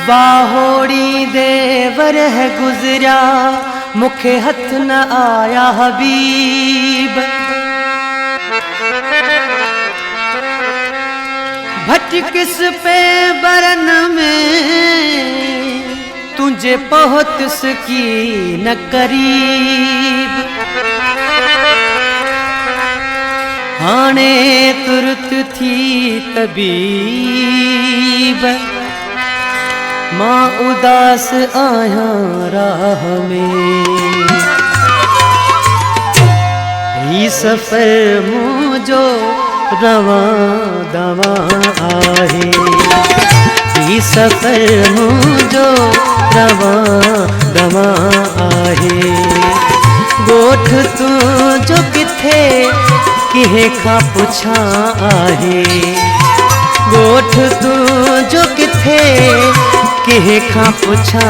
बाहोड़ी देवर है गुजरा मुखे हथ न आया हबीब। भटकिस पे बरन में तुझे पहुँच सकी न करीब। हाणे तुरत थी तबीब मां उदास आया राह में। ही सफर मुझो रवा दवा आहे। ही सफर मुझो रवा दवा आहे। गोठ तू जो किथे किहे खां पुछा आहे। गोठ तू जो किथे किहे खां पुछा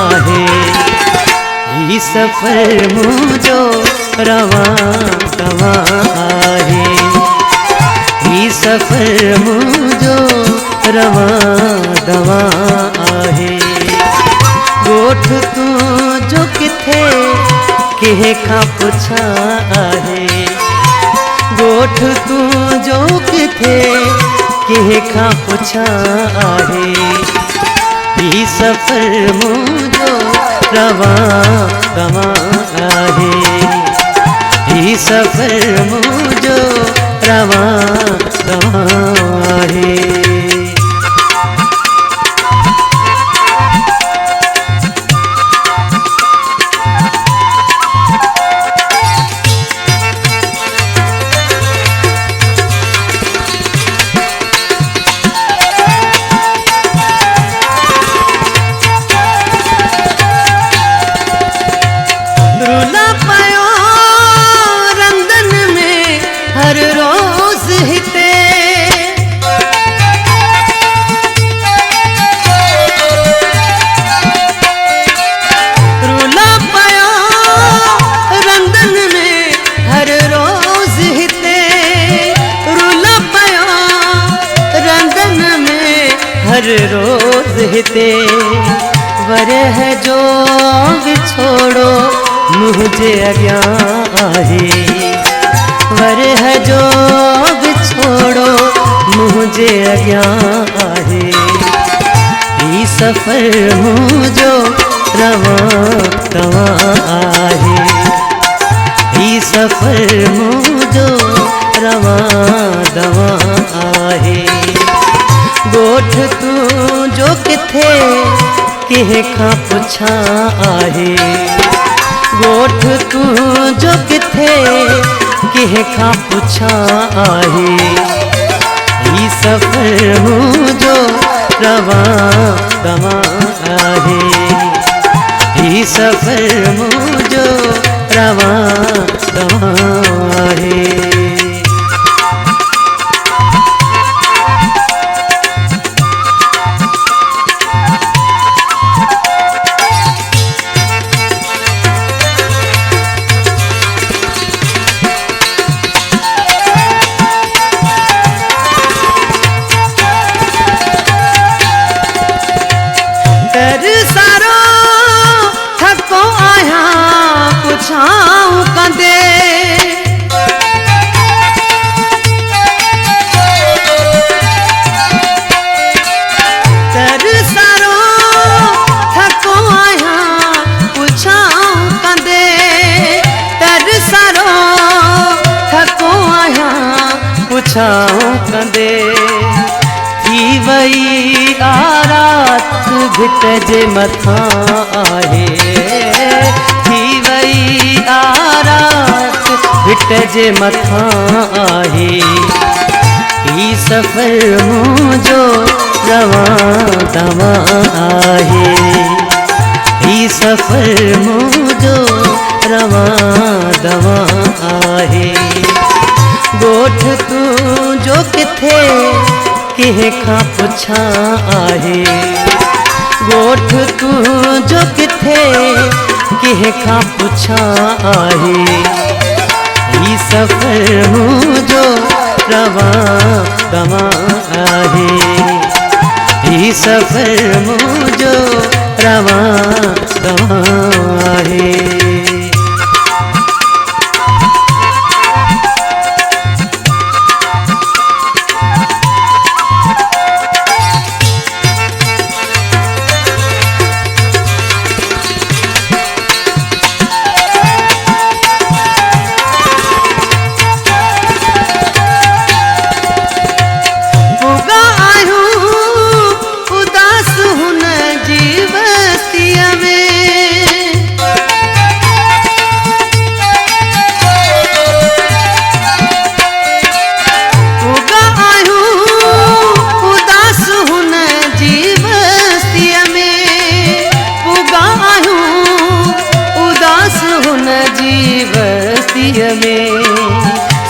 आहे। ही सफर मुझो रवा दवा आहे। ही सफर मुझो रवा दवा आहे। गोठ तू जो किथे किहे खां पुछा आहे। गोठ तू जो किथे किहे खां पुछा आहे। ही सफर मुझो रवा दवा आहे। ही सफर मुझो रवा दवा आहे। हर रोज हिते वरह जो छोड़ो मुझे अग्या आहे। वरह जो छोड़ो मुझे अग्या आहे। ही सफर मुझो रवा दवा आहे। ही सफर मुझो रवा दवा आहे। गोठ तू जो किथे किहे खां पुछा आहे। गोठ तू जो किथे किहे खां पुछा आहे। ही सफर मुझो रवा दवा आहे। ही सफर मुझो रवा दवा आहे। सारो थको आया पुछाऊं कंदे। पुछाऊं कंदे थी वई आरात भिट जे मथां आहे थी वई आरात भिट जे मथां आहे ही सफ़र मुंहिंजो रवां तवां आहे ही सफ़र मुंहिंजो रवां दवां आहे ॻोठ तुंहिंजो किथे कंहिं खां पुछां आहे ॻोठ तुंहिंजो किथे कंहिं खां पुछां आहे ही सफ़र मुंहिंजो रवां दवां आहे ही सफ़र मुंहिंजो रवां दवां आहे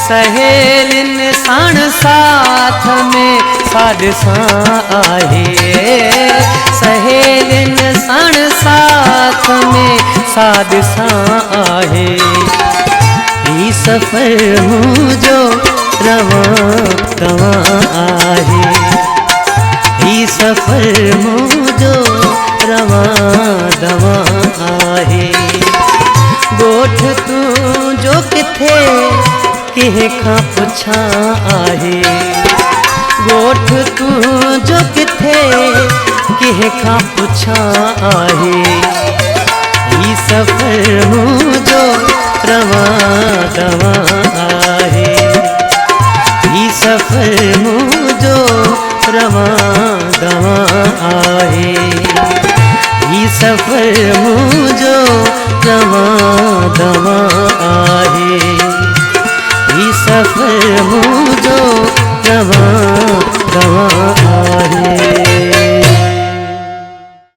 सहेलिन साण साथ में साड सां आहे सहेलिन साण साथ में साड सां आहे ही सफ़र मुंहिंजो रवां तवां आहे ही सफ़र मुंहिंजो रवां दवां आहे ॻोठ तुंहिंजो किथे कंहिं खां पुछां आहे ॻोठ तुंहिंजो किथे कंहिं खां पुछां आहे ही सफ़र मुंहिंजो रवां दवां आहे ही सफ़र मुंहिंजो रवां दवां आहे ही सफ़र मुंहिंजो रवां दवां आहे ही सफ़र